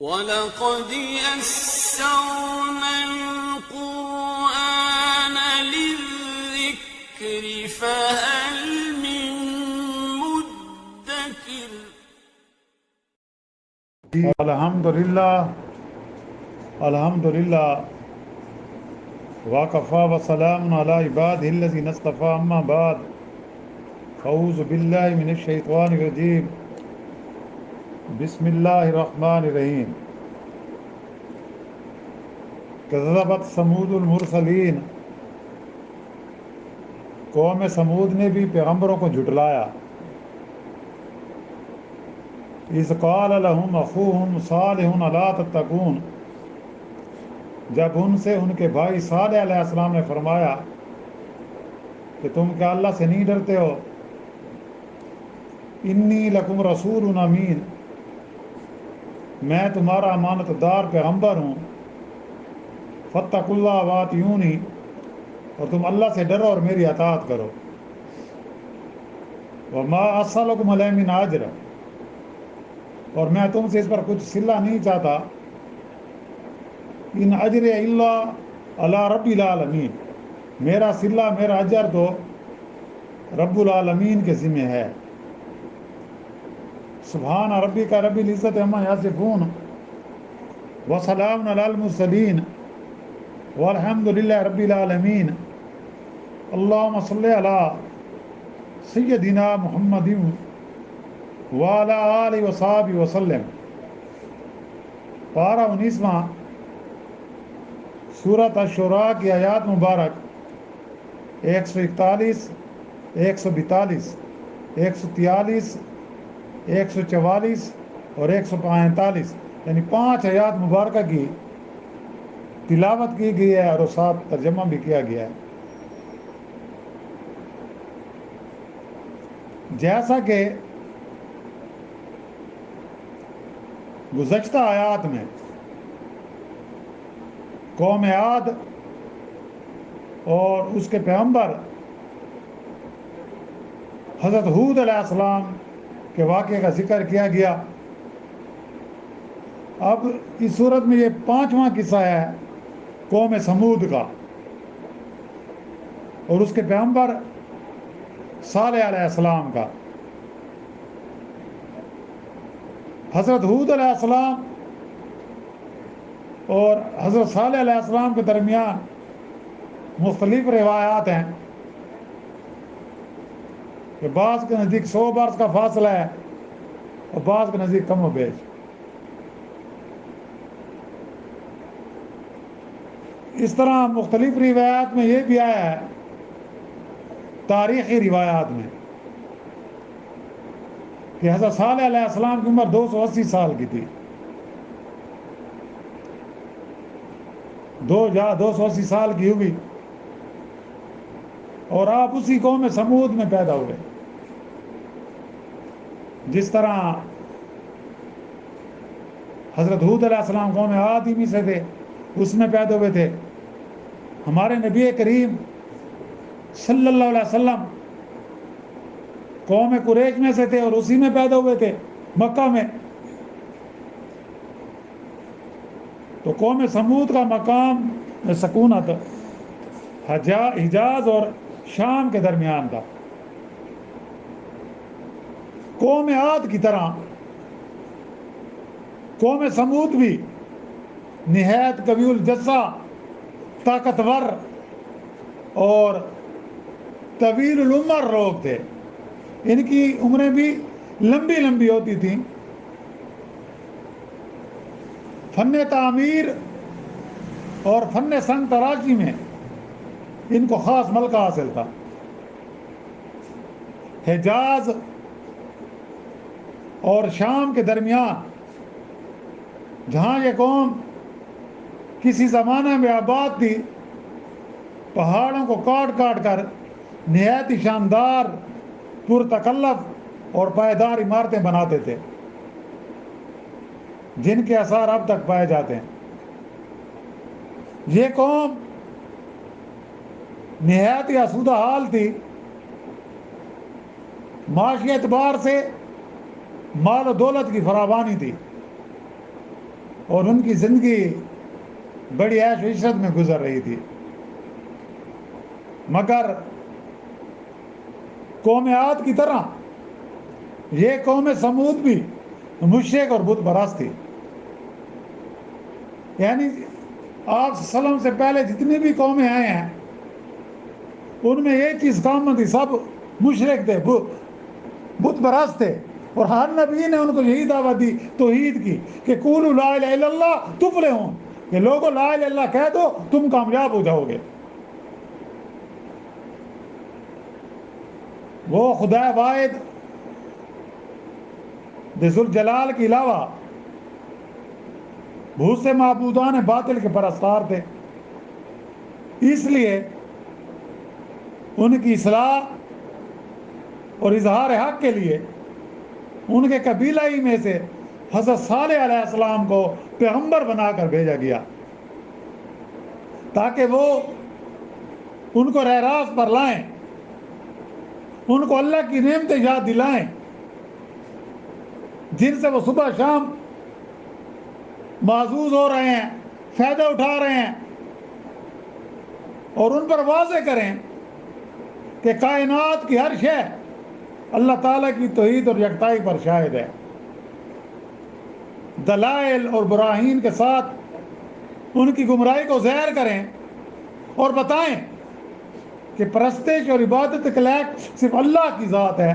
وَلَقَدْ يَسَّرْنَا الْقُرْآنَ لِلذِّكْرِ فَهَلْ مِن مُّدَّكِرٍ۔ الحمدللہ وکفیٰ وسلام علی عبادہ الذین اصطفیٰ اما بعد اعوذ باللہ من الشیطان الرجیم بسم اللہ الرحمن الرحیم کذبت ثمود المرسلین، قوم ثمود نے بھی پیغمبروں کو جھٹلایا۔ اذ قال لهم اخوهم صالح الا تتقون، جب ان سے ان کے بھائی صالح علیہ السلام نے فرمایا کہ تم کیا اللہ سے نہیں ڈرتے ہو؟ انی لکم رسول امین، میں تمہارا امانت دار پیغمبر ہوں۔ فاتقوا اللہ واطیعونی، اور تم اللہ سے ڈرو اور میری اطاعت کرو۔ وما اسألکم علیہ من اجر، اور میں تم سے اس پر کچھ صلہ نہیں چاہتا۔ ان اجر الا علی رب العالمین، میرا صلہ، میرا اجر تو رب العالمین کے ذمہ ہے۔ سبحان ربک رب العزت عما یصفون وسلام علی المرسلین والحمد للہ رب العالمین۔ اللہم صلی علی سیدنا محمد وعلی آلہ وصحبہ وسلم۔ پارہ 19واں، سورۃ الشعراء کی آیات مبارک 141، 142، 143، 144 اور 145، یعنی 5 آیات مبارکہ کی تلاوت کی گئی ہے اور ساتھ ترجمہ بھی کیا گیا ہے۔ جیسا کہ گزشتہ آیات میں قوم عاد اور اس کے پیغمبر حضرت ہود علیہ السلام کے واقعے کا ذکر کیا گیا، اب اس صورت میں یہ 5واں قصہ ہے قوم ثمود کا اور اس کے پیغمبر صالح علیہ السلام کا۔ حضرت ہود علیہ السلام اور حضرت صالح علیہ السلام کے درمیان مختلف روایات ہیں کہ بعض کے نزدیک 100 برس کا فاصلہ ہے اور بعض کے نزدیک کم و بیش۔ اس طرح مختلف روایات میں یہ بھی آیا ہے، تاریخی روایات میں، کہ حضرت صالح علیہ السلام کی عمر 280 سال کی تھی، 280 سال کی ہوئی، اور آپ اسی قوم ثمود میں پیدا ہوئے۔ جس طرح حضرت ہود علیہ السلام قوم عاد میں سے تھے، اس میں پیدا ہوئے تھے۔ ہمارے نبی کریم صلی اللہ علیہ وسلم قوم قریش میں سے تھے اور اسی میں پیدا ہوئے تھے، مکہ میں۔ تو قوم ثمود کا مقام سکونت حجاز اور شام کے درمیان تھا۔ قوم عاد کی طرح قوم ثمود بھی نہایت قوی الجثہ، طاقتور اور طویل العمر لوگ تھے۔ ان کی عمریں بھی لمبی لمبی ہوتی تھیں۔ فن تعمیر اور فن سنگ تراشی میں ان کو خاص ملکہ حاصل تھا۔ حجاز اور شام کے درمیان جہاں یہ قوم کسی زمانے میں آباد تھی، پہاڑوں کو کاٹ کاٹ کر نہایت ہی شاندار، پرتکلف اور پائیدار عمارتیں بناتے تھے، جن کے آثار اب تک پائے جاتے ہیں۔ یہ قوم نہایت ہی آسودہ حال تھی، معاشی اعتبار سے مال و دولت کی فراوانی تھی، اور ان کی زندگی بڑی عیش و عشرت میں گزر رہی تھی. مگر قوم عاد کی طرح یہ قوم سمود بھی مشرک اور بت پرست تھی. یعنی آپ صلی اللہ علیہ وسلم سے پہلے جتنی بھی قومیں آئے ہیں ان میں ایک چیز کامن تھی، سب مشرک تھے، بت پرست تھے. اور ہر نبی نے ان کو یہی دعوت دی توحید کی کہ قولوا لا الہ الا اللہ تفلحون، کہ لوگوں لا الہ الا اللہ کہہ دو تم کامیاب ہو جاؤ گے. وہ خدا واحد ذوالجلال کے علاوہ بہت سے معبودان باطل کے پرستار تھے. اس لیے ان کی اصلاح اور اظہار حق کے لیے ان کے قبیلہ ہی میں سے حضرت صالح علیہ السلام کو پیغمبر بنا کر بھیجا گیا تاکہ وہ ان کو راہ راست پر لائیں، ان کو اللہ کی نعمتیں یاد دلائیں جن سے وہ صبح شام معزوز ہو رہے ہیں، فائدہ اٹھا رہے ہیں، اور ان پر واضح کریں کہ کائنات کی ہر شے اللہ تعالیٰ کی توحید اور یکتائی پر شاہد ہے. دلائل اور براہین کے ساتھ ان کی گمراہی کو ظاہر کریں اور بتائیں کہ پرستش اور عبادت کے لائق صرف اللہ کی ذات ہے،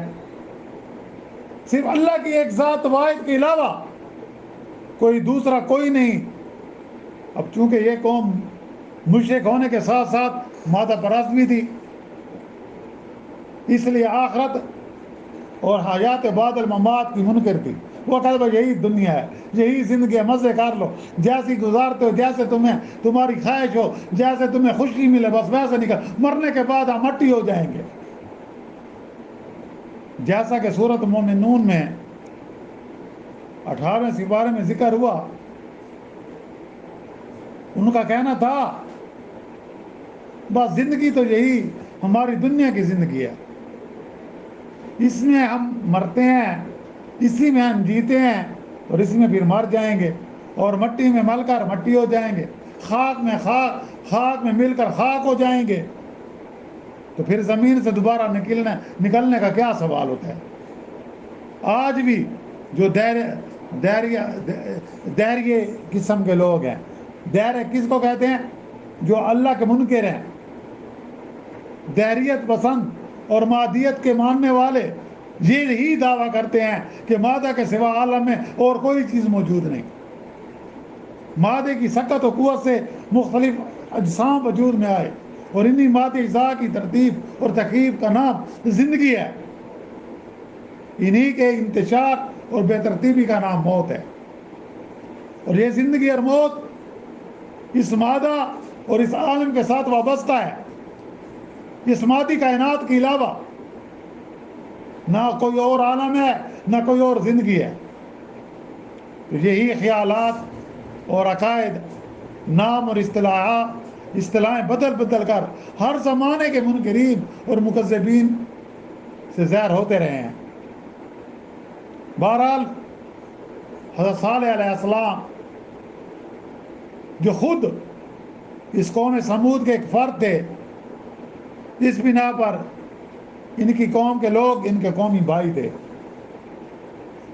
صرف اللہ کی ایک ذات واحد کے علاوہ کوئی دوسرا کوئی نہیں. اب چونکہ یہ قوم مشرک ہونے کے ساتھ ساتھ مادہ پرست بھی تھی، اس لیے آخرت اور حیات بعد الممات کی منکر تھی. وہ کہتے بھائی یہی دنیا ہے، یہی زندگی ہے، مزے کر لو، جیسی گزارتے ہو، جیسے تمہاری خواہش ہو، جیسے تمہیں خوشی ملے بس ویسے نکل، مرنے کے بعد ہم مٹی ہو جائیں گے. جیسا کہ سورۃ مومنون میں 18ویں سپارے میں ذکر ہوا، ان کا کہنا تھا بس زندگی تو یہی ہماری دنیا کی زندگی ہے، اس میں ہم مرتے ہیں، اسی میں ہم جیتے ہیں اور اسی میں پھر مر جائیں گے، اور مٹی میں مل کر مٹی ہو جائیں گے، خاک میں مل کر خاک ہو جائیں گے. تو پھر زمین سے دوبارہ نکلنے کا کیا سوال ہوتا ہے؟ آج بھی جو دہریے قسم کے لوگ ہیں، دہرے کس کو کہتے ہیں؟ جو اللہ کے منکر ہیں، دہریت پسند اور مادیت کے ماننے والے یہی دعویٰ کرتے ہیں کہ مادہ کے سوا عالم میں اور کوئی چیز موجود نہیں. مادے کی سکت و قوت سے مختلف اجسام وجود میں آئے، اور انہی مادی اجزاء کی ترتیب اور ترکیب کا نام زندگی ہے. انہی کے انتشار اور بے ترتیبی کا نام موت ہے. اور یہ زندگی اور موت اس مادہ اور اس عالم کے ساتھ وابستہ ہے. اس مادی کائنات کے علاوہ نہ کوئی اور عالم ہے، نہ کوئی اور زندگی ہے. یہی خیالات اور عقائد، نام اور اصطلاحیں بدل کر ہر زمانے کے منکرین اور مکذبین سے ظاہر ہوتے رہے ہیں. بہرحال حضرت صالح علیہ السلام جو خود اس قوم سمود کے ایک فرد تھے، اس بنا پر ان کی قوم کے لوگ ان کے قومی بھائی تھے.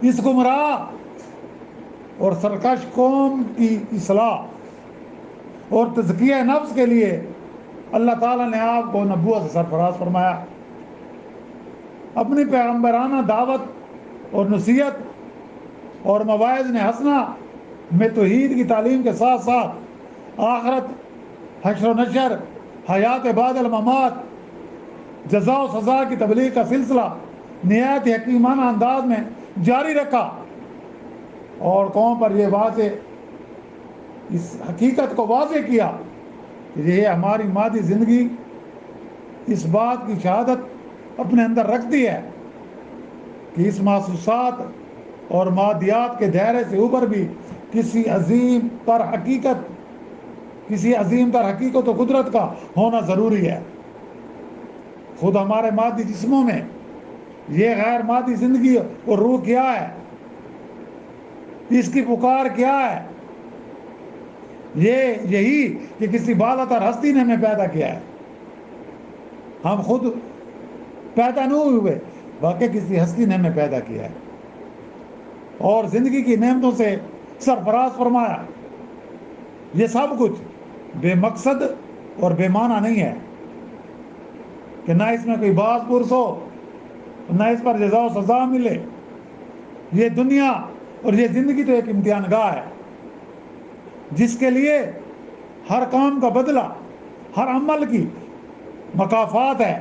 اس گمراہ اور سرکش قوم کی اصلاح اور تزکیہ نفس کے لیے اللہ تعالیٰ نے آپ کو نبوت سے سرفراز فرمایا. اپنی پیغمبرانہ دعوت اور نصیحت اور مواعظ حسنہ میں توحید کی تعلیم کے ساتھ ساتھ آخرت، حشر و نشر، حیات بعد الممات، جزا و سزا کی تبلیغ کا سلسلہ نہایت حکیمانہ انداز میں جاری رکھا، اور قوم پر یہ واضح اس حقیقت کو واضح کیا کہ یہ ہماری مادی زندگی اس بات کی شہادت اپنے اندر رکھتی ہے کہ اس محسوسات اور مادیات کے دائرے سے اوپر بھی کسی عظیم تر حقیقت و قدرت کا ہونا ضروری ہے. خود ہمارے مادی جسموں میں یہ غیر مادی زندگی اور روح کیا ہے، اس کی پکار کیا ہے، یہی کہ کسی بالاتر ہستی نے ہمیں پیدا کیا ہے، ہم خود پیدا نہیں ہوئے، بلکہ کسی ہستی نے ہمیں پیدا کیا ہے اور زندگی کی نعمتوں سے سرفراز فرمایا۔ یہ سب کچھ بے مقصد اور بے معنی نہیں ہے کہ نہ اس میں کوئی باز پرس ہو، نہ اس پر جزا و سزا ملے۔ یہ دنیا اور یہ زندگی تو ایک امتحان گاہ ہے جس کے لیے ہر کام کا بدلہ، ہر عمل کی مکافات ہے۔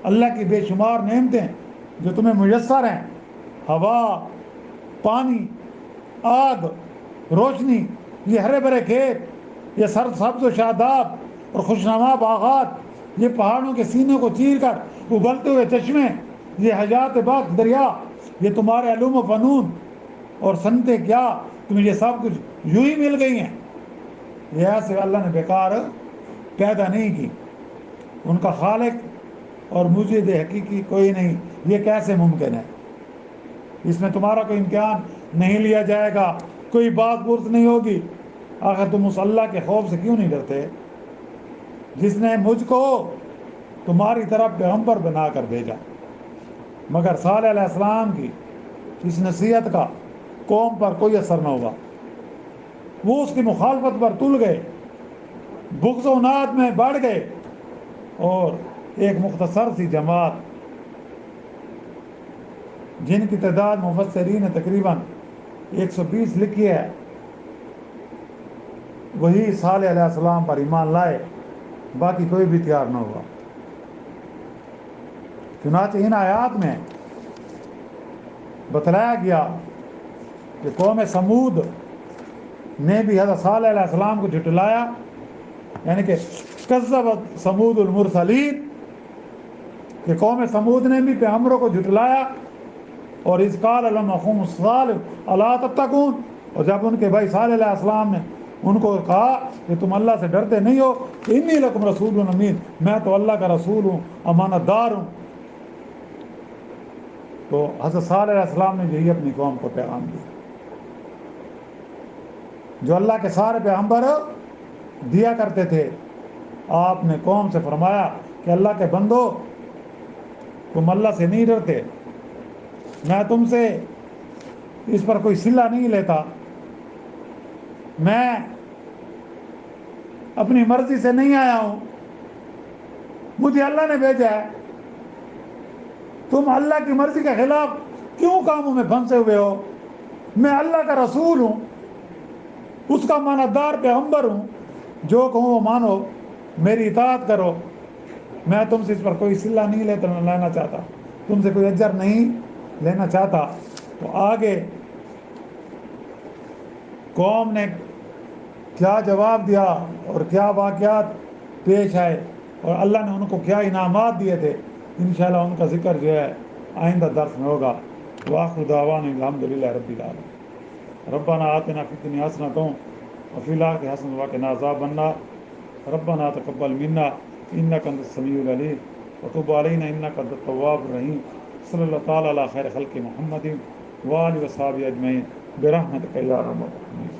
اللہ کی بے شمار نعمتیں جو تمہیں میسر ہیں، ہوا، پانی، آگ، روشنی، یہ ہرے بھرے کھیت، یہ سبز و شاداب اور خوشنما باغات، یہ پہاڑوں کے سینوں کو چیر کر ابلتے ہوئے چشمے، یہ حیات بخش دریا، یہ تمہارے علوم و فنون اور صنعتیں کیا، تمہیں یہ سب کچھ یوں ہی مل گئی ہیں۔ یہ ایسے اللہ نے بیکار پیدا نہیں کی، ان کا خالق اور موجد حقیقی کوئی نہیں۔ یہ کیسے ممکن ہے؟ اس میں تمہارا کوئی امتحان نہیں لیا جائے گا، کوئی بات پرس نہیں ہوگی۔ آخر تم اس اللہ کے خوف سے کیوں نہیں ڈرتے جس نے مجھ کو تمہاری طرف پیغمبر بنا کر بھیجا؟ مگر صالح علیہ السلام کی اس نصیحت کا قوم پر کوئی اثر نہ ہوا، وہ اس کی مخالفت پر تل گئے، بغض و عناد میں بڑھ گئے، اور ایک مختصر سی جماعت جن کی تعداد مفسرین نے تقریباً 120 لکھی ہے، وہی صالح علیہ السلام پر ایمان لائے، باقی کوئی بھی تیار نہ ہوا۔ چنانچہ ان آیات میں بتلایا گیا کہ قوم سمود نے بھی حضرت صالح علیہ السلام کو جھٹلایا، یعنی کہ کذبت سمود المرسلین، کہ قوم سمود نے بھی پیغمبروں کو جھٹلایا۔ اور اذ قال لهم اخوهم صالح الا تتقون، اور جب ان کے بھائی صالح علیہ السلام نے ان کو کہا کہ تم اللہ سے ڈرتے نہیں ہو، انی لکم رسول امین، میں تو اللہ کا رسول ہوں، امانت دار ہوں۔ تو حضرت صالح علیہ السلام نے یہی اپنی قوم کو پیغام دیا جو اللہ کے سارے پیغمبر دیا کرتے تھے۔ آپ نے قوم سے فرمایا کہ اللہ کے بندو، تم اللہ سے نہیں ڈرتے، میں تم سے اس پر کوئی صلہ نہیں لیتا، میں اپنی مرضی سے نہیں آیا ہوں، مجھے اللہ نے بھیجا ہے، تم اللہ کی مرضی کے خلاف کیوں کاموں میں پھنسے ہوئے ہو؟ میں اللہ کا رسول ہوں، اس کا مانتدار پیغمبر ہوں، جو کہوں وہ مانو، میری اطاعت کرو، میں تم سے اس پر کوئی صلہ نہیں لینا چاہتا، تم سے کوئی اجر نہیں لینا چاہتا۔ تو آگے قوم نے کیا جواب دیا اور کیا واقعات پیش آئے اور اللہ نے ان کو کیا انعامات دیے تھے، انشاءاللہ ان کا ذکر جو ہے آئندہ درس میں ہوگا۔ وآخر دعوانا الحمدللہ رب العالمین۔ ربنا آتنا فی الدنیا حسنۃ وفی الآخرۃ حسنۃ وقنا عذاب النار۔ ربنا تقبل منا انک انت السمیع العلیم وتب علینا انک انت التواب الرحیم۔ صلی اللہ تعالی علی خیر خلق محمد وآلہ وصحبہ اجمعین برحمتک یا ارحم الراحمین۔